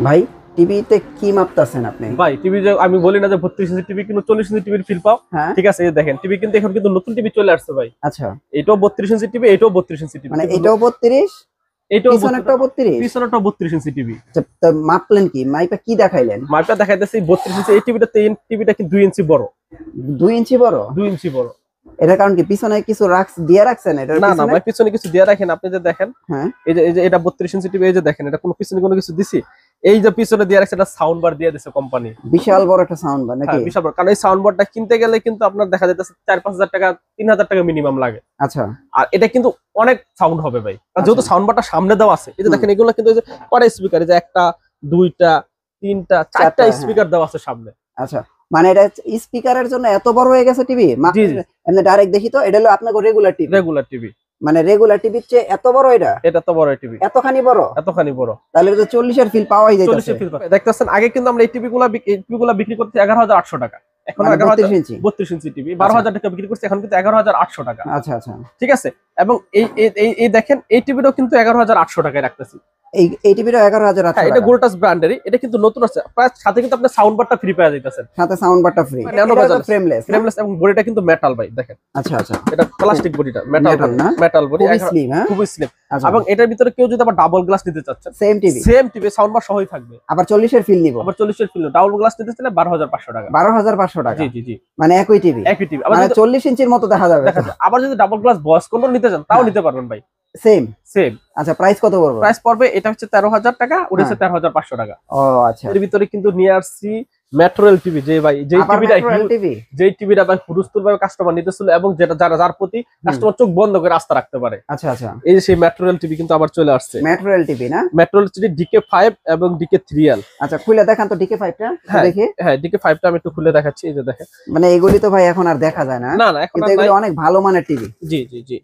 ভাই টিভিতে কি মাপতাছেন আপনি? ভাই টিভি যে আমি বলি না যে 32 ইঞ্চি টিভি কিন্তু 40 ইঞ্চি টিভির ফিল পাও। হ্যাঁ ঠিক আছে, এই দেখেন টিভি কিন্তু এখন কিন্তু নতুন টিভি চলে আসছে ভাই। আচ্ছা, এটাও 32 ইঞ্চি টিভি, এটাও 32 ইঞ্চি টিভি, মানে এটাও 32, এটাও পিছনেরটাও 32। পিছনেরটাও 32 ইঞ্চি টিভি। আচ্ছা, তো মাপলেন কি, মাইপা কি দেখাইলেন? মাপটা দেখাইতেছি 32 ইঞ্চি। এই টিভিটা কি 2 ইঞ্চি বড়, 2 ইঞ্চি বড়। 2 ইঞ্চি বড়। এটার কারণ কি, পিছনে কিছু দিয়ে রাখছেন এটার না না পিছনে? ভাই, পিছনে কিছু দিয়ে রাখেন। আপনি যে দেখেন হ্যাঁ, এই যে এটা 32 ইঞ্চি টিভি, এই যে দেখেন এটা কোনো পিছনে কোনো কিছু দিছি। এই যে পিছনে দিয়ে রাখছে, এটা সাউন্ড বার দিয়ে দিছে কোম্পানি। বিশাল বড় একটা সাউন্ড বার নাকি? হ্যাঁ বিশাল বড়, কারণ এই সাউন্ড বারটা কিনতে গেলে কিন্তু আপনার দেখা যাচ্ছে 4-5 হাজার টাকা, 3,000 টাকা মিনিমাম লাগে। আচ্ছা, আর এটা কিন্তু অনেক সাউন্ড হবে ভাই, কারণ যেহেতু সাউন্ড বারটা সামনে দেওয়া আছে। এই যে দেখেন এগুলো কিন্তু এই যে কয়টা স্পিকার, এই যে একটা, দুইটা, তিনটা, চারটা হ্যাঁ। স্পিকার দেওয়া আছে সামনে। আচ্ছা, মানে এটা স্পিকারের জন্য এত বড় হয়ে গেছে টিভি? জি জি, এমনি ডাইরেক্ট দেখি তো, এটা হলো আপনার রেগুলার টিভি। Regular TV. মানে রেগুলার টিভির চেয়ে এত বড় এটা? এটা তো বড় টিভি, এতখানি বড়? এতখানি বড়। তাহলে তো 40 এর ফিল পাওয়াই যাইতেছে। 40 ফিল দেখতেছেন। আগে কিন্তু আমরা এই টিভিগুলা বিক্রি করতে 11,800 টাকা। এখন মানে 32 ইঞ্চি। 32 ইঞ্চি টিভি 12,000 টাকা বিক্রি করছে, এখন কিন্তু 11,800 টাকা। আচ্ছা আচ্ছা, ঠিক আছে। এবং এই দেখেন এই টিভিটাও কিন্তু 11,800 টাকায় রাখতেছি। এই টিভিটা 11,000 হ্যাঁ, এটা গোল্টাস ব্র্যান্ডেরই। এটা কিন্তু নতুন আছে, প্রায় সাথে কিন্তু আপনি সাউন্ড বারটা ফ্রি পেয়ে যাইতেছেন। সাথে সাউন্ড বারটা ফ্রি। এটা ফ্রেমলেস। ফ্রেমলেস এবং বডিটা কিন্তু মেটাল ভাই, দেখেন। আচ্ছা আচ্ছা, এটা প্লাস্টিক বডিটা, মেটাল না? মেটাল বডি, খুবই স্লিম। হ্যাঁ, খুবই স্লিম। আচ্ছা। এবং এটার ভিতরে কেউ যদি আবার ডাবল গ্লাস নিতে চাচ্ছেন, সেম টিভি সাউন্ড বার সহই থাকবে। আবার 40 এর ফিল নিব, আবার 40 এর ফিল ডাবল গ্লাস নিতে চাইলে 12,500 টাকা। 12,500 টাকা? জি জি জি, মানে একই টিভি। আবার মানে 40 ইঞ্চির মতো দেখা যাবে। আবার যদি ডাবল গ্লাস ভয়েস কন্ট্রোল নিতে চান, তাও নিতে পারবেন ভাই, সেম। সেম। আচ্ছা, প্রাইস কত পড়বে? প্রাইস পড়বে, এটা হচ্ছে 13,000 টাকা, ওটা হচ্ছে 13,500 টাকা। ও আচ্ছা। এর ভিতরে কিন্তু নিয়ে আসছি মেট্রোয়েল টিভি, যে ভাই যেই টিভিটা ভাই হুরুস্তুল ভাবে কাস্টমার নিতেছিল, এবং যেটা যার প্রতি কাস্টমার চোখ বন্ধ করে আস্থা রাখতে পারে। আচ্ছা আচ্ছা, এই যে সেই মেট্রোয়েল টিভি কিন্তু আবার চলে আসছে। মেট্রোয়েল টিভি না? মেট্রোয়েল টিভি DK5 এবং DK3L। আচ্ছা, খুলে দেখান তো DK5 টা দেখি। হ্যাঁ, DK5 টা আমি একটু খুলে দেখাচ্ছি। এই যে দেখেন, মানে এগুলি তো ভাই এখন আর দেখা যায় না। না না, এখন এগুলি অনেক ভালো মানের টিভি। জি জি জি,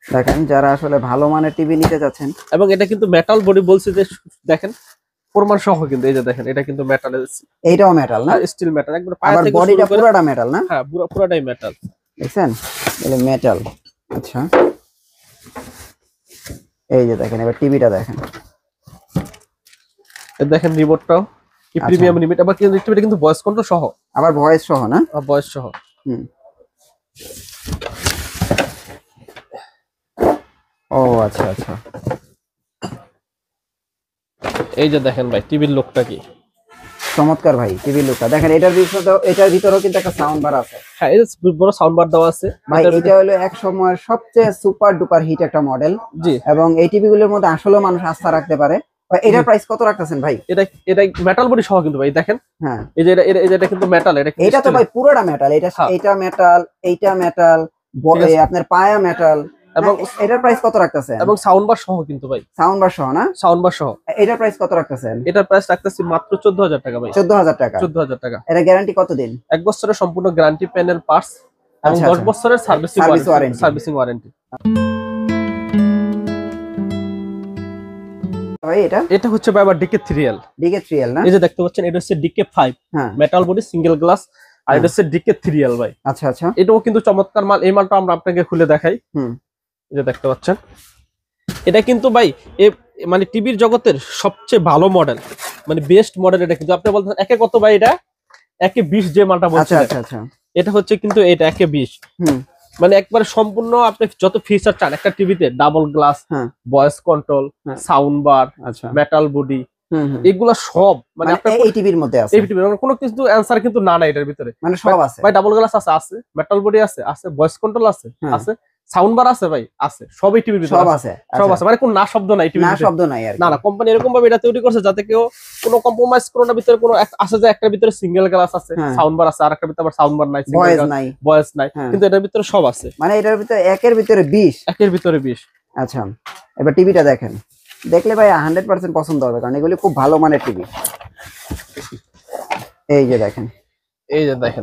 দেখেন, যারা আসলে ভালো মানের টিভি নিতে যাচ্ছেন। এবং এটা কিন্তু মেটাল বডি বলছে যে, দেখেন প্রমাণ সহ কিন্তু। এই যে দেখেন, এটা কিন্তু মেটাল, এইটাও মেটাল না? স্টিল মেটাল একবার। আবার বডিটা পুরোটা মেটাল না? হ্যাঁ, পুরোটাই মেটাল। দেখছেন, এটা মেটাল। আচ্ছা, এই যে দেখেন, এবার টিভিটা দেখেন। এই দেখেন রিমোটটাও কি প্রিমিয়াম রিমোট। আবার কিন্তু টিভিটা কিন্তু ভয়েস কন্ট্রোল সহ। আবার ভয়েস সহ না? ভয়েস সহ। হুম। ও আচ্ছা আচ্ছা, এই যে দেখেন ভাই, টিভির লুকটা কি চমৎকার ভাই। টিভির লুকটা দেখেন। এটার ভিতরেও কিন্তু একটা সাউন্ড বার আছে। হ্যাঁ, এই যে বড় সাউন্ড বার দেওয়া আছে ভাই। এটা হলো এক সময়ের সবচেয়ে সুপার ডুপার হিট একটা মডেল। জি, এবং এই টিভি গুলোর মধ্যে আসলে মানুষ আস্থা রাখতে পারে। এটার প্রাইস কত রাখতেছেন ভাই? এটা মেটাল বডি সহ কিন্তু ভাই, দেখেন। হ্যাঁ, এই যে এটা কিন্তু মেটাল। এটা তো ভাই পুরোটা মেটাল। এটা মেটাল, এইটা মেটাল, আপনার পায়া মেটাল। এবং এটার প্রাইস কত রাখতেছেন? এবং সাউন্ড বার সহ কিন্তু ভাই, সাউন্ড বার সহ না? সাউন্ড বার সহ। এটার প্রাইস কত রাখতেছেন? এটার প্রাইস রাখতেছি মাত্র 14,000 টাকা ভাই। 14,000 টাকা? 14,000 টাকা। এটা গ্যারান্টি কতদিন? 1 বছরের সম্পূর্ণ গ্যারান্টি, প্যানেল পার্টস, এবং 10 বছরের সার্ভিসিং ওয়ারেন্টি। ভাই এটা হচ্ছে ভাই আবার DK3L। DK3L না? এই যে দেখতে পাচ্ছেন, এটা হচ্ছে DK5 metal body single glass, আর এটা হচ্ছে DK3L ভাই। আচ্ছা আচ্ছা, এটাও কিন্তু চমৎকার মাল। এই মালটা আমরা আপনাকে খুলে দেখাই। এই যে দেখতে পাচ্ছেন, এটা কিন্তু ভাই মানে টিভির জগতের সবচেয়ে ভালো মডেল, মানে বেস্ট মডেল। এটা কিন্তু আপনি বলতেন একে কত ভাই, এটা 1/20 যে মালটা বলছেন। আচ্ছা আচ্ছা, এটা হচ্ছে কিন্তু এটা 1/20। মানে একবারে সম্পূর্ণ আপনি যত ফিচার চান একটা টিভিতে, double glass, voice control, sound bar, metal body, এগুলা সব মানে আপনার এই টিভির মধ্যে আছে। এই টিভির কোনো কিছু অ্যানসার কিন্তু না এটার ভিতরে, মানে সব আছে ভাই। ডাবল গ্লাস আছে, মেটাল বডি আছে, ভয়েস কন্ট্রোল আছে, সাউন্ড বার আছে ভাই, আছে সবই টিভির ভিতরে, সব আছে। মানে কোন না শব্দ নাই টিভির ভিতরে, না শব্দ নাই আর না না। কোম্পানি এরকম ভাবে এটা তৈরি করছে যাতে কেউ কোনো কম্প্রোমাইজ করো না। ভিতরে কোনো আছে যে একটার ভিতরে সিঙ্গেল গ্লাস আছে, সাউন্ড বার আছে, আর একটার ভিতরে আবার সাউন্ড বার নাই, ভয়েস নাই, কিন্তু এটার ভিতরে সব আছে। মানে এটার ভিতরে একের ভিতরে 20। একের ভিতরে 20। আচ্ছা, এবার টিভিটা দেখেন। দেখলে ভাই 100% পছন্দ হবে, কারণ এগুলি খুব ভালো মানের টিভি। এই যে দেখেন,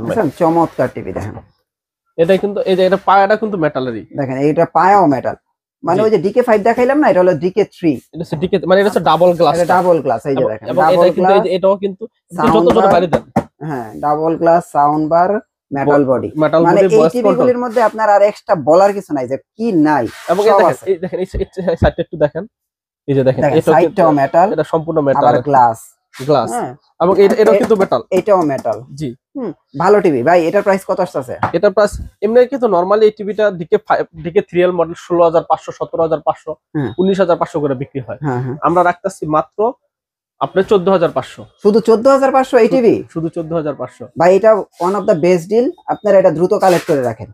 ভাই চমৎকার টিভি দেখেন। এটা কিন্তু এই যে এটা পায়াটা কিন্তু মেটালেরই, দেখেন এইটা পায়াও মেটাল। মানে ওই যে DK5 দেখাইলাম না, এটা হলো DK3। এটা হচ্ছে DK, মানে এটা হচ্ছে ডাবল গ্লাস। এটা ডাবল গ্লাস, এই যে দেখেন ডাবল গ্লাস। এটাও কিন্তু যত বাইরে দেন। হ্যাঁ, double glass, sound bar, metal body. মানে এই টিভিগুলির মধ্যে আপনার আর এক্সট্রা বলার কিছু নাই যে কি নাই। এবং এই দেখেন এই সাইডটা একটু দেখেন, এই যে দেখেন এটা সাইডটাও মেটাল, এটা সম্পূর্ণ মেটাল আবার গ্লাস। গ্লাস এবং এটাও কিন্তু মেটাল। এটাও মেটাল। জি ভালো টিভি ভাই। এটার প্রাইস কত আসছে? এটার প্রাইস এমনি কিন্তু নরমালি এই টিভিটা ডিকে 3L মডেল 16500 17500 19500 করে বিক্রি হয়। আমরা রাখতেছি মাত্র আপনার 14500। শুধু 14500 এই টিভি? শুধু 14500 ভাই। এটা one of the best deal. আপনারা এটা দ্রুত কালেক্ট করে রাখেন।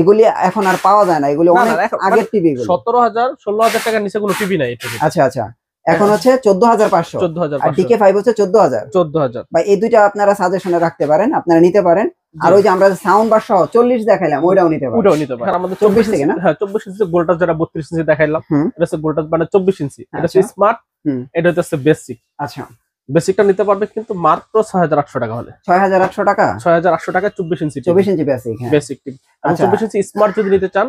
এগুলি এখন আর পাওয়া যায় না, এগুলি অনেক আগের টিভি। 17000 16000 টাকার নিচে কোনো টিভি নাই এই টিভি। আচ্ছা আচ্ছা, এখন হচ্ছে 14500 আর DK5 হচ্ছে 14000। ভাই এই দুইটা আপনারা সাজেশনে রাখতে পারেন, আপনারা নিতে পারেন। আর ওই যে আমরা সাউন্ড বার সহ 40 দেখাইলাম, ওইটাও নিতে পারেন। ওটাও নিতে পারেন। আমাদের 24 থেকে না? হ্যাঁ 24 ইঞ্চি গোল্ডটাস, যেটা 32 ইঞ্চি দেখাইলাম এটা হচ্ছে গোল্ডটাস মানে 24 ইঞ্চি। এটা হচ্ছে স্মার্ট, এটা হচ্ছে বেসিক। আচ্ছা, বেসিকটা নিতে পারবে কিন্তু মাত্র 6800 টাকা হলে। 6800 টাকা? 6800 টাকা 24 ইঞ্চি। 24 ইঞ্চি বেসিক, হ্যাঁ বেসিক টিভি। আর 24 ইঞ্চি স্মার্ট যদি নিতে চান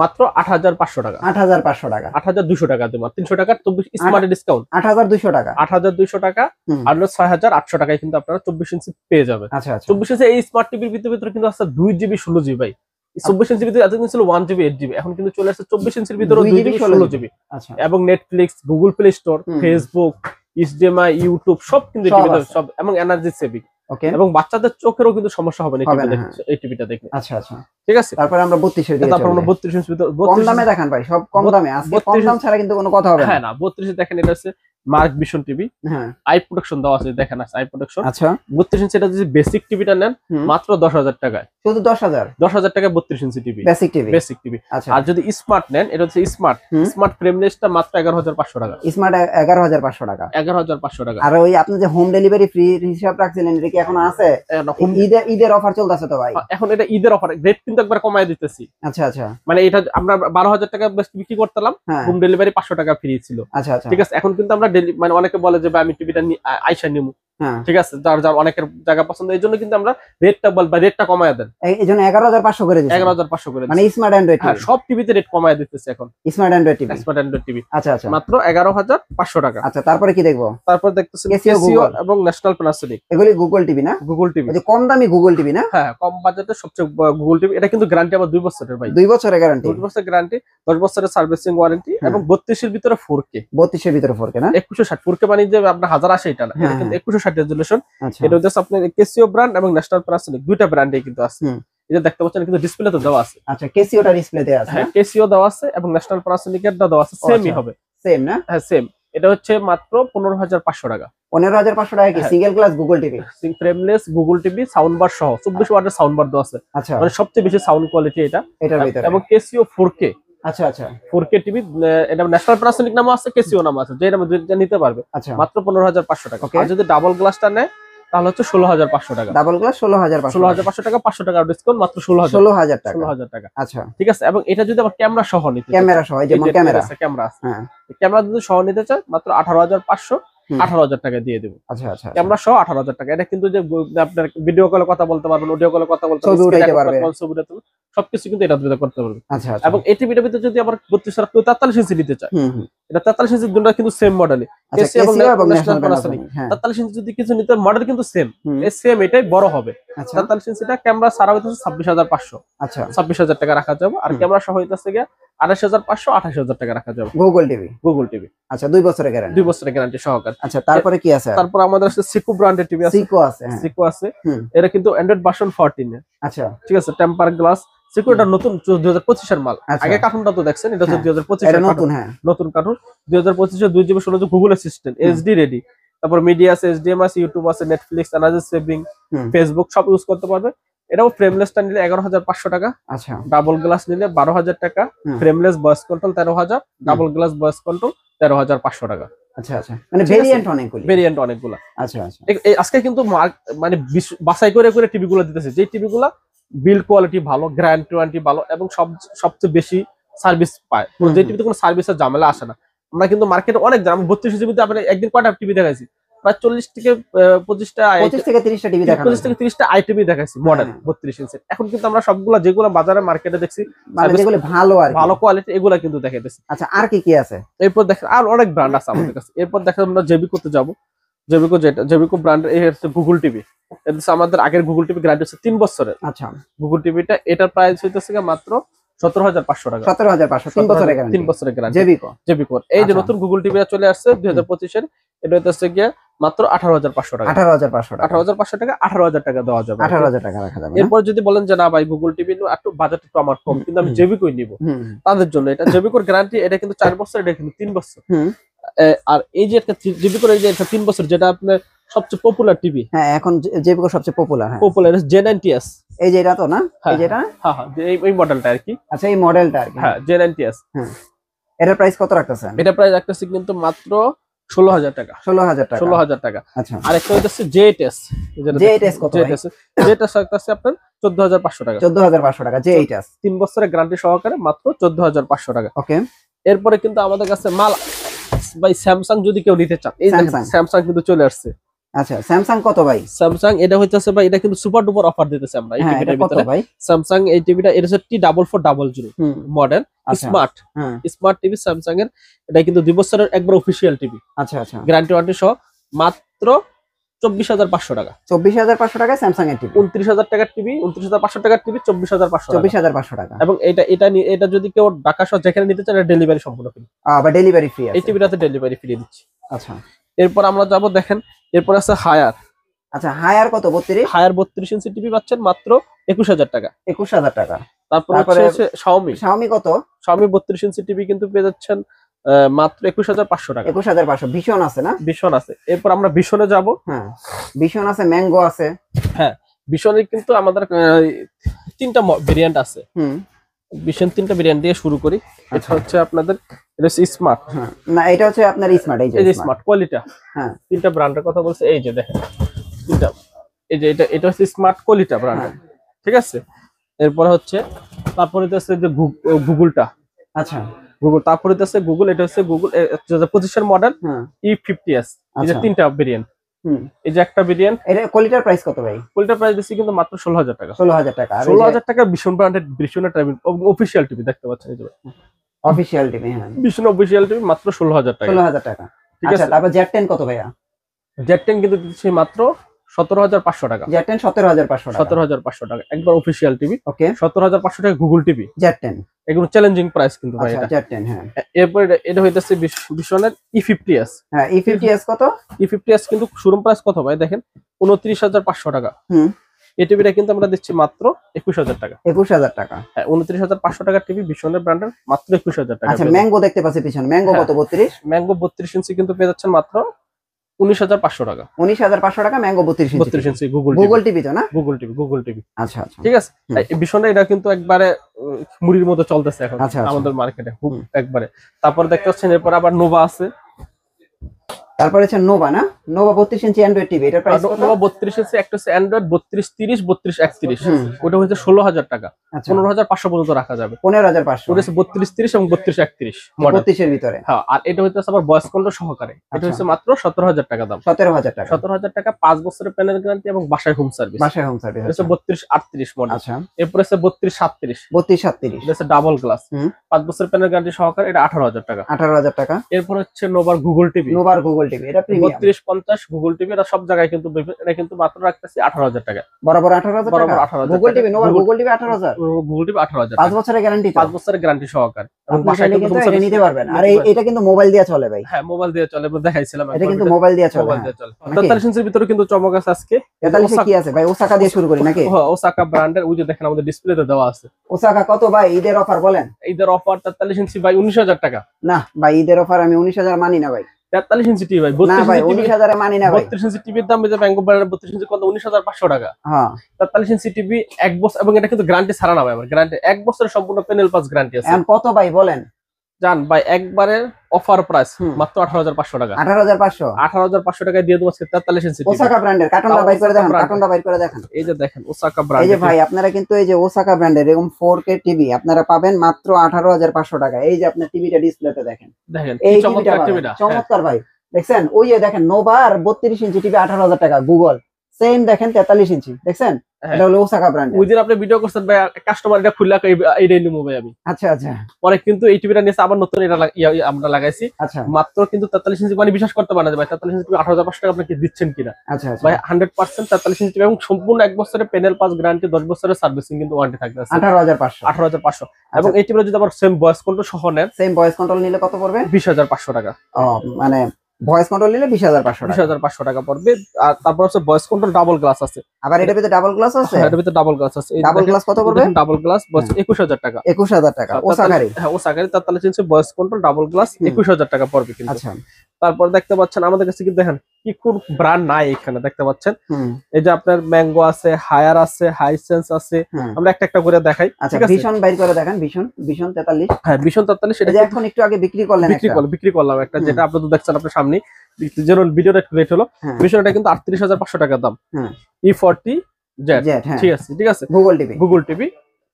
মাত্র 8500 টাকা। 8500 টাকা, 8200 টাকা দেব। 300 টাকা 24 স্মার্টের ডিসকাউন্ট। 8200 টাকা, 8200 টাকা আর 6800 টাকায় কিন্তু আপনারা 24 ইঞ্চি পেয়ে যাবেন। আচ্ছা আচ্ছা। 24 ইঞ্চি এই স্মার্ট টিভির ভিতরে কিন্তু আছে 2GB 16GB ভাই। 24 ইঞ্চির ভিতরে এতদিন ছিল 1GB 8GB, এখন কিন্তু চলে আসছে 24 ইঞ্চির ভিতরে 2GB 16GB। আচ্ছা। এবং Netflix, Google play store, Facebook, HDMI, YouTube সব কিন্তু টিভিতে সব, এবং এনার্জি সেভিং। ওকে। এবং বাচ্চাদের চোখেরও কিন্তু সমস্যা হবে না এই টিভিটা দেখে। আচ্ছা আচ্ছা, ঠিক আছে। তারপরে আমরা 32 এর দিকে, তারপর আমরা 32 ইঞ্চির ভিতরে কম দামে দেখান ভাই, সব কম দামে। আজকে কম দাম ছাড়া কিন্তু কোনো কথা হবে না। হ্যাঁ না, 32 দেখেন, এটা হচ্ছে মার্ক ভিশন টিভি। হ্যাঁ, আই প্রোটেকশন দেওয়া আছে, দেখেন আছে আই প্রোটেকশন। আচ্ছা। 32 ইঞ্চি এটা যদি বেসিক টিভিটা নেন মাত্র 10000 টাকায়। শুধু 10000 টাকায় 32 inch TV, basic TV. Basic TV. আর যদি স্মার্ট নেন, এটা হচ্ছে স্মার্ট ফ্রেমলেসটা মাত্র 11500 টাকা। স্মার্ট 11500 টাকা, 11500 টাকা। আর ওই আপনি যে হোম ডেলিভারি ফ্রি হিসাব রাখছিলেন, এটা কি এখন আছে? ঈদের অফার চলতেছে তো ভাই। এখন এটা ঈদের অফার, রেট কিন্তু একবার কমায় দিতেছি। আচ্ছা আচ্ছা, মানে এটা আমরা 12000 টাকা বিক্রি করতাম, হোম ডেলিভারি 500 টাকা ফ্রি ছিল। আচ্ছা আচ্ছা, ঠিক আছে। এখন কিন্তু আমরা মানে অনেকে বলে যে আমি টিভিটা আইসা নিমু, ঠিক আছে, যার অনেকের জায়গা পছন্দ, এই জন্য কিন্তু আমরা রেটটা কমায় দেন। এই জন্য 11500 করে দিচ্ছি। 11500 করে মানে স্মার্ট অ্যান্ড্রয়েড, হ্যাঁ সব টিভিতে রেট কমায় দিতেছে এখন। স্মার্ট অ্যান্ড্রয়েড টিভি, আচ্ছা আচ্ছা, মাত্র 11500 টাকা। আচ্ছা, তারপরে কি দেখবো? তারপর দেখতেছেন কেসিও এবং ন্যাশনাল প্যানাসোনিক। এগুলি গুগল টিভি না? গুগল টিভি, এই কম দামি গুগল টিভি না? হ্যাঁ, কম বাজেটের সবচেয়ে গুগল টিভি। এটা কিন্তু গ্যারান্টি আবার 2 বছরের ভাই। 2 বছরের গ্যারান্টি? 2 বছরের গ্যারান্টি, 10 বছরের সার্ভিসিং ওয়ারেন্টি, এবং 32 এর ভিতরে 4K। 32 এর ভিতরে 4K না? 2160 4K মানে যে আপনার 1080 এটা না, এটা কিন্তু 2160 রেজোলিউশন। এটা হচ্ছে আপনার কেসিও ব্র্যান্ড এবং ন্যাশনাল প্যানাসোনিক, দুইটা ব্র্যান্ডে কিন্তু আছে। এটা দেখতে পাচ্ছেন কিন্তু ডিসপ্লেতে দেওয়া আছে। আচ্ছা, কেসিওটা ডিসপ্লেতে আছে? হ্যাঁ, কেসিও দেওয়া আছে এবং ন্যাশনাল প্যানাসোনিকের দেওয়া আছে, সেমই হবে। সেম না? হ্যাঁ সেম। এটা হচ্ছে মাত্র 15500 টাকা। 15500 টাকা কি single class Google TV? Frameless Google TV, sound bar সহ 24 ওয়াটের সাউন্ড বার দেওয়া আছে। আচ্ছা, মানে সবচেয়ে বেশি সাউন্ড কোয়ালিটি এটার ভিতরে, এবং কেসিও 4K। আচ্ছা আচ্ছা, 4K টিভি। এটা ন্যাশনাল প্যানাসোনিক নামও আছে, কেসিও নাম আছে, যে নামে নিতে পারবে। আচ্ছা, মাত্র 15500 টাকা। আর যদি ডাবল গ্লাসটা নেয় তাহলে হচ্ছে 16500 টাকা। ডাবল গ্লাস 16500 টাকা, 500 টাকা ডিসকাউন্ট, মাত্র 16000 টাকা। 16000 টাকা। আচ্ছা, ঠিক আছে। এবং এটা যদি আবার ক্যামেরা সহ নিতে, ক্যামেরা সহ, যেমন ক্যামেরা আছে, হ্যাঁ, ক্যামেরা যদি সহ নিতে চায় মাত্র 18500, 18000 টাকা দিয়ে দেব। আচ্ছা আচ্ছা, ক্যামেরা সহ 18000 টাকা। এটা কিন্তু যে আপনার ভিডিও কলে কথা বলতে পারবেন, অডিও কলে কথা বলতে ছবি উঠাইতে পারবেন, সবকিছু কিন্তু এটা দিয়ে করতে পারবেন। আচ্ছা আচ্ছা, এবং এই টিভিটার ভিতরে যদি আবার 43 ইঞ্চি নিতে চায়, এটা 43 ইঞ্চি দুটো কিন্তু সেম মডেলে, কেসিও এবং ন্যাশনাল প্যানাসোনিক। 43 ইঞ্চি যদি কিছু নিতে, মডেল কিন্তু সেম, এই সেম এটাই বড় হবে। 43 ইঞ্চিটা ক্যামেরা সারা হইতেছে 26500। আচ্ছা, 26000 টাকা রাখা যাবে। আর ক্যামেরা সহ হইতেছে গিয়া 28500, 28000 টাকা রাখা যাবে। Google TV. আচ্ছা, 2 বছরের গ্যারান্টি, 2 বছরের গ্যারান্টি সহকারে। আচ্ছা, তারপরে কি আছে? তারপর আমাদের আছে সিকো ব্র্যান্ডের টিভি আছে। সিকো আছে। এটা কিন্তু অ্যান্ড্রয়েড ভার্সন 14 এ। আচ্ছা, ঠিক আছে। Temper glass. সিকিউরিটি নতুন 2025 এর মাল। আগে কার্টুনটা তো দেখছেন, এটা হচ্ছে 2025 এর নতুন। হ্যাঁ, নতুন কার্টুন 2025 এর 2GB 16 Google assistant, HD ready. তারপর মিডিয়া আছে, HDMI আছে, ইউটিউব আছে, নেটফ্লিক্স, এনার্জি সেভিং, ফেসবুক সব ইউজ করতে পারবে। এটাও ফ্রেমলেসটা নিলে 11500 টাকা। আচ্ছা, ডাবল গ্লাস নিলে 12000 টাকা। Frameless voice control 13000, double glass voice control 13500 টাকা। আচ্ছা আচ্ছা, মানে ভেরিয়েন্ট অনেকগুলো। আচ্ছা আচ্ছা, আজকে কিন্তু মানে বাছাই করে করে টিভি গুলো দিতেছে, যে টিভি গুলা বিল্ড কোয়ালিটি ভালো, গ্যারান্টি ভালো, এবং সবচেয়ে বেশি সার্ভিস পায়। যে টিভিতে কোনো সার্ভিসের ঝামেলা আসে না। আমরা কিন্তু মার্কেটে অনেক দাম, 32 জিবিতে আপনি একদিন কয়টা টিভি দেখাইছি? প্রায় 40 থেকে 25টা, 25 থেকে 30টা টিভি দেখানো, 25 থেকে 30টা আইটিভি দেখাইছি মডেল 32 ইঞ্চি। এখন কিন্তু আমরা সবগুলা যেগুলো বাজারে মার্কেটে দেখছি, মানে যেগুলো ভালো আর ভালো কোয়ালিটি, এগুলা কিন্তু দেখাইতেছি। আচ্ছা, আর কি আছে? এরপর দেখেন আর অনেক ব্র্যান্ড আছে আমাদের কাছে। এরপর দেখেন আমরা জেবিকোতে যাব। জেবিকো ব্র্যান্ডের এই হচ্ছে গুগল টিভি। এটা আমাদের আগের গুগল টিভি গ্যারান্টি হচ্ছে 3 বছরের। আচ্ছা, গুগল টিভিটা এটার প্রাইস হইতেছে মাত্র 17,500 টাকা। 17,500, 3 বছরের গ্যারান্টি। 3 বছরের গ্যারান্টি। JB core. এই যে নতুন গুগল টিভি চলে আসছে 2025 এর, এটা হচ্ছে গিয়ে মাত্র 18,500 টাকা। 18,500 টাকা। 18,500 টাকা, 18,000 টাকা দেওয়া যাবে। 18,000 টাকা রাখা যাবে। এরপর যদি বলেন যে না ভাই গুগল টিভি একটু বাজেট একটু আমার কম, কিন্তু আমি জেবি কই নিব, তাদের জন্য এটা জেবি কোর গ্যারান্টি। এটা কিন্তু 4 বছর, এটা কিন্তু 3 বছর। আর এই যে একটা জেবি কোর, এই যে এটা 3 বছর, যেটা আপনার সবচেয়ে পপুলার টিভি। হ্যাঁ, এখন জেবি কোর সবচেয়ে পপুলার। হ্যাঁ, পপুলার J90s। এই যে এটা তো না, এই যে এটা। হ্যাঁ হ্যাঁ, এই মডেলটা আর কি। আচ্ছা, এই মডেলটা আর কি। হ্যাঁ, J90s। হ্যাঁ, এটার প্রাইস কত রাখতেছেন? এটা প্রাইস রাখতেছি কিন্তু মাত্র 16,000 টাকা। 16,000 টাকা। 16,000 টাকা। আচ্ছা, আর একটা হচ্ছে J8s। J8s কত ভাই? J8s রাখতেছি আপনার 14,500 টাকা। 14,500 টাকা J8s। 3 বছরের গ্যারান্টি সহকারে মাত্র 14,500 টাকা। ওকে। এরপরে কিন্তু আমাদের কাছে মাল ভাই স্যামসাং যদি কেউ নিতে চান, এই স্যামসাং কিন্তু চলে আসছে। আচ্ছা, স্যামসাং কত ভাই? স্যামসাং এটা হইতাছে ভাই, এটা কিন্তু সুপার ডুপার অফার দিতেছে আমরা এই টিভিটার ভিতরে ভাই। স্যামসাং এই টিভিটা, এটা হচ্ছে T4400 model, smart smart TV Samsung এর। এটা কিন্তু 2 বছরের একবার অফিশিয়াল টিভি। আচ্ছা আচ্ছা, গ্যারান্টি ওয়ারেন্টি সহ মাত্র 24,500 টাকা। 24,500 টাকা স্যামসাং এর টিভি। 29,000 টাকার টিভি, 29,500 টাকার টিভি 24,500 টাকা। এবং এটা যদি কেউ ঢাকা শহর যেখানে নিতে চান, ডেলিভারি সম্পূর্ণ ফ্রি। আবার ডেলিভারি ফ্রি আছে এই টিভিটাতে, ডেলিভারি ফ্রি দিচ্ছি। আচ্ছা, এরপর আমরা যাব, দেখেন এরপর আছে হায়ার। আচ্ছা, হায়ার কত? 32। হায়ার 32 ইঞ্চি টিভি পাচ্ছেন মাত্র 21,000 টাকা। 21,000 টাকা। তারপর হচ্ছে Xiaomi কত? Xiaomi 32 ইঞ্চি টিভি কিন্তু পেয়ে যাচ্ছেন মাত্র 21,500 টাকা। 21,500। ভিশন আছে না? ভিশন আছে। এরপর আমরা ভিশনে যাব। হ্যাঁ, ভিশন আছে, ম্যাঙ্গো আছে। হ্যাঁ, ভিশনের কিন্তু আমাদের 3টা ভেরিয়েন্ট আছে। ভিশন 3টা ভেরিয়েন্ট দিয়ে শুরু করি। এটা হচ্ছে আপনাদের, এটা হচ্ছে স্মার্ট। না, এটা হচ্ছে আপনার স্মার্ট। এই যে স্মার্ট কোয়ালিটি। হ্যাঁ, 3টা ব্র্যান্ডের কথা বলছে। এই যে দেখেন 3টা, এই যে এটা হচ্ছে স্মার্ট কোয়ালিটি ব্র্যান্ড। ঠিক আছে। এরপর হচ্ছে, তারপরে হচ্ছে যে গুগলটা। আচ্ছা, গুগল। তারপরে হচ্ছে গুগল, এটা হচ্ছে গুগল 2025 মডেল E50s। এই যে 3টা ভেরিয়েন্ট। এই যে একটা ভেরিয়েন্ট। এটা কোয়ালিটির প্রাইস কত ভাই? কোয়ালিটির প্রাইস দিচ্ছি কিন্তু মাত্র 16,000 টাকা। 16,000 টাকা। 16,000 টাকা ভিশন ব্র্যান্ডের, ভিশনের টিভি অফিশিয়াল টিভি দেখতে পাচ্ছেন। এই যে অফিশিয়াল টিভি। হ্যাঁ, ভিশন অফিশিয়াল টিভি মাত্র 16,000 টাকা। 16,000 টাকা। ঠিক আছে। আছে। তারপর Z10 কত ভাইয়া? Z10 কিন্তু দিচ্ছি মাত্র 17,500 টাকা। Z10 17,500 টাকা। 17,500 টাকা একবার অফিশিয়াল টিভি। ওকে। 17,500 টাকা গুগল টিভি Z10। এগুলো চ্যালেঞ্জিং প্রাইস কিন্তু ভাই। আচ্ছা, Z10। হ্যাঁ। এরপর এটা হইতাছে ভিশনের E50s। হ্যাঁ, E50s কত? E50s কিন্তু শোরুম প্রাইস কত ভাই দেখেন, 29,500 টাকা। এই টিভিটা কিন্তু আমরা দিচ্ছি মাত্র 21,000 টাকা। 21,000 টাকা। হ্যাঁ, 29,500 টাকার টিভি ভিশনের ব্র্যান্ডের মাত্র 21,000 টাকা। আচ্ছা, ম্যাঙ্গো দেখতে পাচ্ছি পিছনে। ম্যাঙ্গো কত? 32। ম্যাঙ্গো 32 ইঞ্চি কিন্তু পেয়ে যাচ্ছেন মাত্র 19,500 টাকা। 19,500 টাকা ম্যাঙ্গো 32 ইঞ্চি গুগল টিভি তো না? Google TV. আচ্ছা আচ্ছা, ঠিক আছে। এই ভিশনে এটা কিন্তু একবারে মুড়ির মতো চলতেছে এখন আমাদের মার্কেটে খুব একবারে। তারপর দেখতে পাচ্ছেন, এরপর আবার নোভা আছে। তারপর হচ্ছে নোভা না? নোভা 32 ইঞ্চি অ্যান্ড্রয়েড টিভি। এটার প্রাইস কত? নোভা 32 ইঞ্চি, একটা হচ্ছে অ্যান্ড্রয়েড 3230, 3231। ওটা হচ্ছে 16,000 টাকা। 15,500 পর্যন্ত রাখা যাবে। 15,500। ওটা হচ্ছে 3230 এবং 3231 মডেল। 32 এর ভিতরে। হ্যাঁ, আর এটা হচ্ছে আবার ভয়েস কন্ট্রোল সহকারে। এটা হচ্ছে মাত্র 17,000 টাকা দাম। 17,000 টাকা। 17,000 টাকা, 5 বছরের প্যানেল গ্যারান্টি এবং বাসায় হোম সার্ভিস। বাসায় হোম সার্ভিস। এটা হচ্ছে 3238 মডেল। আচ্ছা। এরপর হচ্ছে 3237। 3237। এটা হচ্ছে ডাবল গ্লাস, 5 বছরের প্যানেল গ্যারান্টি সহকারে। এটা 18,000 টাকা। 18,000 টাকা। এরপর হচ্ছে নোভার গুগল টিভি। নোভার গুগল টিভি, এটা প্রিমিয়াম। 3250 Google TV. এটা সব জায়গায় কিন্তু, এটা কিন্তু মাত্র রাখতেছি 18,000 টাকা। বরাবর 18,000 টাকা। 18,000 গুগল টিভি। নোভার গুগল টিভি 18,000। Google TV 18,000। 5 বছরের গ্যারান্টি। 5 বছরের গ্যারান্টি সহকারে। এবং বাসায় কিন্তু এটা নিতে পারবেন। আর এটা কিন্তু মোবাইল দিয়ে চলে ভাই। হ্যাঁ, মোবাইল দিয়ে চলে, দেখাইছিলাম। এটা কিন্তু মোবাইল দিয়ে চলে। 43 ইঞ্চির ভিতরে কিন্তু চমক আছে আজকে। 43 কি আছে ভাই? ওসাকা দিয়ে শুরু করি নাকি? হ্যাঁ, ওসাকা ব্র্যান্ডের। ওই যে দেখেন আমাদের ডিসপ্লেতে দেওয়া আছে। ওসাকা কত ভাই ঈদের অফার বলেন? ঈদের অফার 43 ইঞ্চি ভাই 19,000 টাকা। না ভাই, ঈদের অফার আমি 19,000 মানি না ভাই। 43 ইঞ্চি টিভি ভাই, 19,000 মানি না ভাই। 32 ইঞ্চি টিভির দাম ব্যাঙ্গো ব্র্যান্ডের 32 ইঞ্চি কত? 19,500 টাকা। হ্যাঁ, 43 ইঞ্চি টিভি 1 বছর, এবং এটা কিন্তু গ্যারান্টি ছাড়া না ভাই। আমার গ্যারান্টি 1 বছরের সম্পূর্ণ প্যানেল পাস গ্যারান্টি আছে। এখন কত ভাই বলেন? জান ভাই, একবারে অফার প্রাইস মাত্র 18,500 টাকা। 18,500। 18,500 টাকায় দিয়ে দেবো 43 ইঞ্চি টিভি। ওসাকা ব্র্যান্ডের। কার্টনটা বাইর করে দেখেন, কার্টনটা বাইর করে দেখেন। এই যে দেখেন ওসাকা ব্র্যান্ড। এই যে ভাই, আপনারা কিন্তু এই যে ওসাকা ব্র্যান্ডের এরকম 4K টিভি আপনারা পাবেন মাত্র 18,500 টাকা। এই যে আপনার টিভিটা ডিসপ্লেতে দেখেন, এই টিভিটা চমৎকার ভাই। দেখছেন? ওই যে দেখেন নোভা আর 32 ইঞ্চি টিভি 18,000 টাকা। গুগল সেম দেখেন 43 ইঞ্চি। দেখছেন? এটা হলো ওসাকা ব্র্যান্ড। ওই দিন আপনি ভিডিও করছেন ভাই, কাস্টমার এটা খুললা এইটাই নিবো ভাই আমি। আচ্ছা আচ্ছা। পরে কিন্তু এই টিভিটা নিয়েছে আবার নতুন এটা আমরা লাগাইছি। আচ্ছা। মাত্র কিন্তু 43 ইঞ্চি, মানে বিশ্বাস করতে পারেন না ভাই 43 ইঞ্চি 18,500 টাকা আপনাকে দিচ্ছেন কিনা। আচ্ছা আচ্ছা ভাই 100% 43 ইঞ্চি এবং সম্পূর্ণ 1 বছরের প্যানেল পাস গ্যারান্টি, 10 বছরের সার্ভিসিং কিন্তু ওয়ারেন্টি থাকবে 18,500। 18,500। এবং এই টিভিটা যদি আবার সেম ভয়েস কন্ট্রোল সহ নেন, সেম ভয়েস কন্ট্রোল নিলে কত পড়বে? 20,500 টাকা। মানে ভয়েস কন্ট্রোল নিলে 20,500 টাকা। 20,500 টাকা পড়বে। আর তারপর হচ্ছে ভয়েস কন্ট্রোল ডাবল গ্লাস আছে। আবার এটার ভিতরে ডাবল গ্লাস আছে? এটার ভিতরে ডাবল গ্লাস আছে। এই ডাবল গ্লাস কত পড়বে? ডাবল গ্লাস 21,000 টাকা। 21,000 টাকা ওসাকারি। হ্যাঁ ওসাকারি 43 inch voice control double glass 21,000 টাকা পড়বে কিন্তু। আচ্ছা। তারপর দেখতে পাচ্ছেন আমাদের কাছে কিন্তু দেখেন কি কোন ব্র্যান্ড নাই এখানে দেখতে পাচ্ছেন। এই যে আপনার ম্যাঙ্গো আছে, হায়ার আছে, হাইসেন্স আছে। আমরা একটা একটা করে দেখাই। ঠিক আছে, ভিশন বাইর করে দেখেন। ভিশন 43। হ্যাঁ ভিশন 43 এটা এখন একটু আগে বিক্রি করলাম একটা, যেটা আপনি তো দেখছেন আপনার সামনে, যেন ভিডিওটা রেট হলো। ভিশনটা কিন্তু 38,500 টাকা দাম। E40 Z. ঠিক আছে গুগল টিভি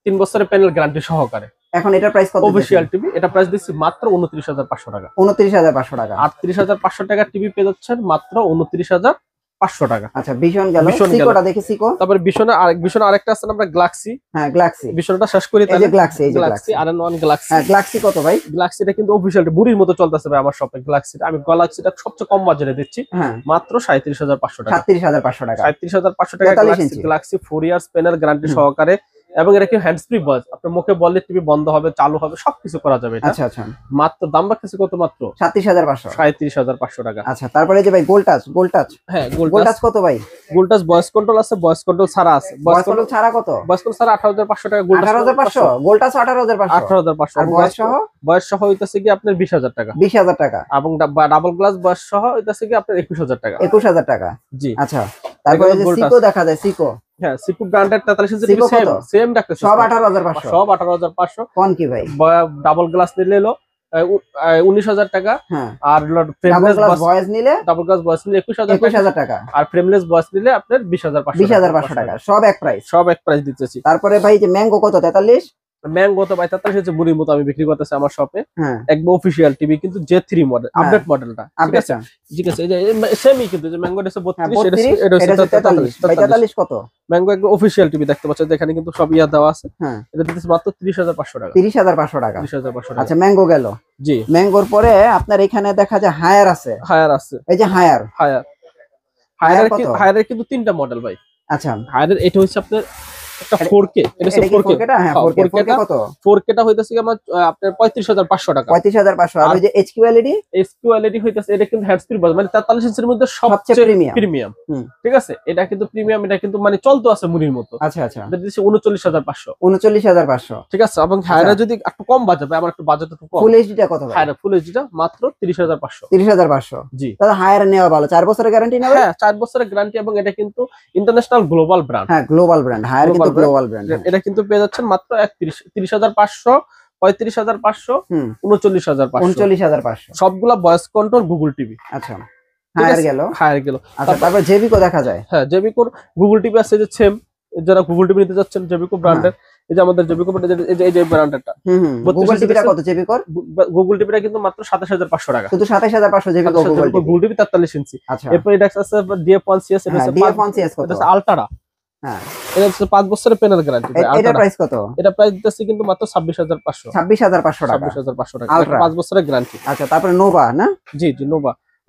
3 বছরের প্যানেল গ্যারান্টি সহকারে। এখন এটার প্রাইস কত? অফিশিয়াল টিভি এটা প্রাইস দিচ্ছি মাত্র 29,500 টাকা। 29,500 টাকা। 38,500 টাকা টিভি পেয়ে যাচ্ছেন মাত্র 29,500 টাকা। আচ্ছা ভিশন গেল। সিকোটা দেখি সিকো। তারপরে ভিশন আরেকটা আছে আমরা গ্যালাক্সি। হ্যাঁ গ্যালাক্সি। ভিশনটা শেষ করি তাহলে। এই যে গ্যালাক্সি R1 গ্যালাক্সি। হ্যাঁ গ্যালাক্সি কত ভাই? গ্যালাক্সিটা কিন্তু অফিশিয়াল বুড়ির মতো চলতেছে ভাই আমার শপে। গ্যালাক্সিটা আমি সবচেয়ে কম বাজারে দিচ্ছি মাত্র 37,500 টাকা। 37,500 টাকা। 37,500 টাকা গ্যালাক্সি 4 ইয়ার্স প্যানেল গ্যারান্টি সহকারে। এবং এটা কি হ্যান্ডস ফ্রি ভয়েস, আপনি মুখে বললে টিভি বন্ধ হবে, চালু হবে, সবকিছু করা যাবে এটা। আচ্ছা আচ্ছা। মাত্র দাম রাখতেছি কত? মাত্র 37,500। 37,500 টাকা। আচ্ছা তারপরে যে ভাই গোল টাচ। হ্যাঁ গোল টাচ কত ভাই? গোল টাচ ভয়েস কন্ট্রোল আছে, ভয়েস কন্ট্রোল ছাড়া আছে। ভয়েস কন্ট্রোল ছাড়া কত? ভয়েস কন্ট্রোল ছাড়া 18,500 টাকা। গোল টাচ 18,500। গোল টাচ 18,500। 18,500 আর ভয়েস সহ হইতাছে কি আপনার 20,000 টাকা। 20,000 টাকা। এবং ডাবল গ্লাস ভয়েস সহ হইতাছে কি আপনার 21,000 টাকা। 21,000 টাকা। জি। আচ্ছা তারপরে যে সিকো দেখা যায়, সিকো। হ্যাঁ সিকো ব্র্যান্ডের 43 ইঞ্চি টিভি সেম রাখতেছে সব 18,500। সব 18,500। কোন কি ভাই? ডাবল গ্লাস নিলে 19,000 টাকা। আর ফ্রেমলেস ভয়েস নিলে 21,000 টাকা। আর ফ্রেমলেস ভয়েস নিলে আপনার 20,500 টাকা। সব এক প্রাইস দিতেছি। তারপরে ভাই যে ম্যাঙ্গো কত? 43। ম্যাঙ্গো তো ভাই 43 হচ্ছে বুড়ির মতো আমি বিক্রি করতেছি আমার শপে। একদম অফিশিয়াল টিভি কিন্তু J3 মডেল, আপডেট মডেলটা। ঠিক আছে এই যে সেমই কিন্তু যে ম্যাঙ্গো হচ্ছে 32, এটা হচ্ছে 43 কত? ম্যাঙ্গো একদম অফিশিয়াল টিভি দেখতে পাচ্ছেন, এখানে কিন্তু সব ইয়া দেওয়া আছে। এটা দিতেছে মাত্র 30,500 টাকা। 30,500 টাকা। 30,500 টাকা। আচ্ছা ম্যাঙ্গো গেল। জি। ম্যাঙ্গোর পরে আপনার এখানে দেখা যায় হায়ার আছে। এই যে হায়ারের কিন্তু 3টা মডেল ভাই। আচ্ছা হায়ারের এটা হচ্ছে আপনার একটা 4K, এটা হচ্ছে 4K। হ্যাঁ 4K কত? 4K টা হইতাছে আমার আপনার 35,500 টাকা। 35,500। আর ওই যে HQLED হইতাছে এটা কিন্তু হ্যান্ডস ফ্রি মানে 43 ইঞ্চির মধ্যে সবচেয়ে প্রিমিয়াম। ঠিক আছে এটা কিন্তু প্রিমিয়াম, এটা কিন্তু মানে চলতো আছে মুড়ির মতো। আচ্ছা আচ্ছা। এটা দিছে 39,500। 39,500। ঠিক আছে। এবং হায়ারে যদি একটু কম বাজেট, আমার একটু বাজেট একটু কম। ফুল এইচডিটা কত ভাই? হায়ারে ফুল এইচডিটা মাত্র 30,500। 30,500। জি। তাহলে হায়ারে নেওয়া ভালো। 4 বছরের গ্যারান্টি নেবে? হ্যাঁ 4 বছরের গ্যারান্টি এবং এটা কিন্তু ইন্টারন্যাশনাল গ্লোবাল ব্র্যান্ড। হ্যাঁ গ্লোবাল ব্র্যান্ড। হায়ার কিন্তু গ্লোবাল ব্র্যান্ড। এটা কিন্তু পেয়ে যাচ্ছেন মাত্র 30,500, 35,500, 39,500। সবগুলা ভয়েস কন্ট্রোল গুগল টিভি। আচ্ছা হায়ার গেল। আচ্ছা তারপর জেবিকো দেখা যায়। হ্যাঁ জেবিকোর গুগল টিভি আছে যে সেম, যারা গুগল টিভি নিতে যাচ্ছেন জেবিকো ব্র্যান্ডের, এই যে আমাদের জেবিকো এই যে ব্র্যান্ডেরটা। গুগল টিভিটা কত জেবিকোর? গুগল টিভিটা কিন্তু মাত্র 27,500 টাকা। শুধু 27,500 জেবিকো গুগল টিভি 43 ইঞ্চি। আচ্ছা এরপর এটা আছে DF1CS, এটা হচ্ছে আলট্রা। হ্যাঁ এটা হচ্ছে 5 বছরের প্যানেল গ্যারান্টি। এটা প্রাইস কত? এটা প্রাইস দিতেছি কিন্তু মাত্র 26,500। 26,500 টাকা। 26,500 টাকা। 5 বছরের গ্যারান্টি। আচ্ছা তারপরে নোভা না? জি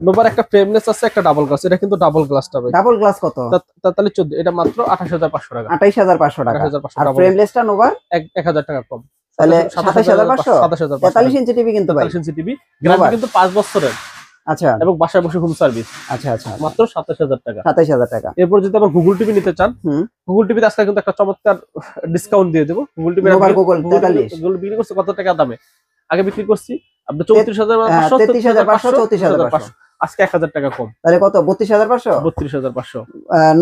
নোভার একটা ফ্রেমলেস আছে, একটা ডাবল গ্লাস। এটা কিন্তু ডাবল গ্লাসটা ভাই। ডাবল গ্লাস কত? 43 এটা মাত্র 28,500 টাকা। 28,500 টাকা। আর ফ্রেমলেসটা নোভার 1,000 টাকা কম। তাহলে 27,500। 43 ইঞ্চি টিভি কিন্তু ভাই। 43 ইঞ্চি টিভি গ্যারান্টি কিন্তু 5 বছরের। আচ্ছা এবং বাসায় বসে হোম সার্ভিস। আচ্ছা আচ্ছা মাত্র 27,000 টাকা। 27,000 টাকা। এরপর যদি আবার গুগল টিভি নিতে চান, গুগল টিভিতে আজকে কিন্তু একটা চমৎকার ডিসকাউন্ট দিয়ে দেব। গুগল টিভি গুগল বিক্রি করছে কত টাকা দামে? আগে বিক্রি করছি আপনি 34,500, 33,500, 34,500। আজকে 1,000 টাকা কম। তাহলে কত? 32,500। 32,500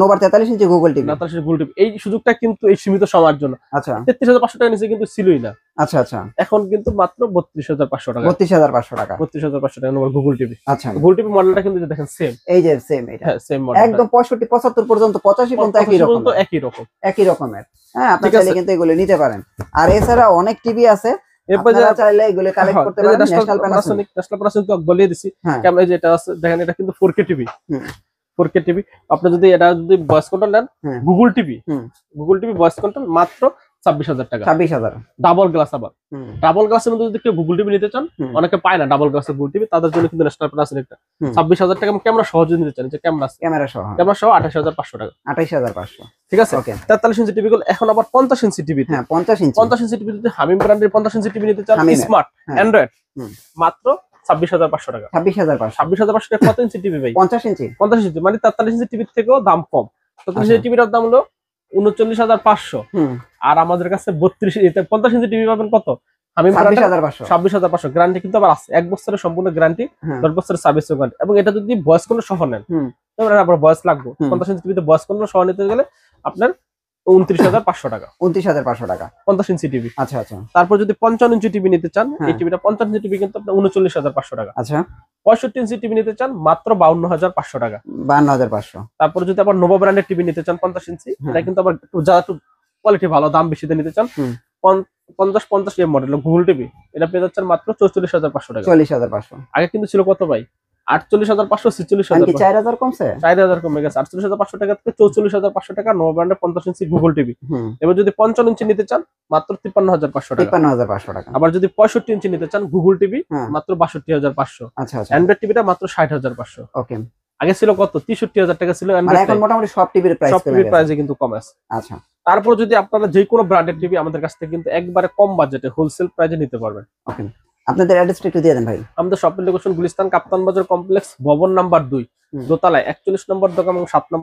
নোভার 43 ইঞ্চি গুগল টিভি। 43 Google TV. এই সুযোগটা কিন্তু এই সীমিত সময়ের জন্য। আচ্ছা 33,500 টাকা নিচে কিন্তু ছিলই না। আচ্ছা আচ্ছা। এখন কিন্তু মাত্র 32,500 টাকা। 32,500 টাকা। 32,500 টাকা নোভার গুগল টিভি। আচ্ছা গুগল টিভি মডেলটা কিন্তু দেখেন সেম। এই যে সেম এটা। হ্যাঁ সেম মডেল। একদম 65, 75 পর্যন্ত, 85 পর্যন্ত একই রকমের। হ্যাঁ আপনি চাইলে কিন্তু এগুলো নিতে পারেন। আর এছাড়া অনেক টিভি আছে। আপনারা চাইলে এগুলো কালেক্ট করতে পারেন। ন্যাশনাল প্যানাসোনিক তো বলিয়ে দিছি। ক্যামেরা যেটা আছে দেখেন, এটা কিন্তু 4K টিভি। 4K TV. আপনি যদি এটা যদি ভয়েস কন্ট্রোল নেন, গুগল টিভি ভয়েস কন্ট্রোল মাত্র 26,000 টাকা। 26,000 ডাবল গ্লাস। আবার ডাবল গ্লাসের মধ্যে যদি কেউ গুগল টিভি নিতে চান, অনেকে পায় না ডাবল গ্লাসের গুগল টিভি, তাদের জন্য কিন্তু ন্যাশনাল প্লাস একটা 26,000 টাকা। ক্যামেরা সহ যদি নিতে চান, যে ক্যামেরা সহ 28,500 টাকা। 28,500, ঠিক আছে। 43 ইঞ্চি টিভি গুলো এখন আবার 50 ইঞ্চি টিভি। হ্যাঁ 50 ইঞ্চি টিভি যদি হামিম ব্র্যান্ডের 50 ইঞ্চি টিভি নিতে চান, স্মার্ট অ্যান্ড্রয়েড, মাত্র 26,500 টাকা। 26,500 টাকা। কত ইঞ্চি টিভি ভাই? 50 ইঞ্চি মানে 43 ইঞ্চি টিভির থেকেও দাম কম। 43 ইঞ্চি টিভির দাম হলো 39,500। আর আমাদের কাছে 50 ইঞ্চি টিভি পাবেন কত? হামিম 26,500। গ্যারান্টি কিন্তু আবার আছে, 1 বছরের সম্পূর্ণ গ্যারান্টি, 10 বছরের সার্ভিস গ্যারান্টি। এবং এটা যদি ভয়েস কন্ট্রোল সহ নেন, আবার ভয়েস লাগবে, 50 ইঞ্চি টিভিতে ভয়েস কন্ট্রোল সহ নিতে গেলে আপনার 29,500 টাকা। 29,500 টাকা 50 ইঞ্চি টিভি। আচ্ছা আচ্ছা। তারপর যদি 55 ইঞ্চি টিভি নিতে চান, এই টিভিটা 55 ইঞ্চি টিভি কিন্তু আপনার 39,500 টাকা। আচ্ছা। 65 ইঞ্চি টিভি নিতে চান, মাত্র 52,500 টাকা। 52,500। তারপর যদি আবার নোভা ব্র্যান্ডের টিভি নিতে চান 50 ইঞ্চি, এটা কিন্তু আবার যারা একটু কোয়ালিটি ভালো, দাম বেশি দিয়ে নিতে চান, 50 এর মডেল গুগল টিভি, এটা পেয়ে যাচ্ছেন মাত্র 44,500 টাকা। 44,500। আগে কিন্তু ছিল কত ভাই? 48,500, 46,000। 4000 কমছে? 4000 কমে গেছে। 48,500 টাকা থেকে 44,500 টাকা নোভা ব্র্যান্ডের 50 ইঞ্চি গুগল টিভি। এবার যদি 55 ইঞ্চি নিতে চান, মাত্র 53,500 টাকা। 53,500 টাকা। আবার যদি 65 ইঞ্চি নিতে চান গুগল টিভি, মাত্র 62,500। আচ্ছা আচ্ছা। অ্যান্ড্রয়েড টিভিটা মাত্র 60,500। ওকে। আগে ছিল কত? 63,000 টাকা ছিল। মানে এখন মোটামুটি সব টিভির প্রাইস কমে গেছে। প্রাইসে কিন্তু কম আছে। আচ্ছা। তারপর যদি আপনারা যে কোনো ব্র্যান্ডের টিভি আমাদের কাছ থেকে কিন্তু একবারে কম বাজেটে হোলসেল প্রাইসে নিতে পারবেন। ওকে। আপনাদের অ্যাড্রেসটা একটু দিয়ে দেন ভাই। আমাদের শপিং লোকেশন গুলিস্তান কাপ্তান বাজার কমপ্লেক্স, ভবন নাম্বার 2, দোতলায় 41 নম্বর দোকান এবং 7 নম্বর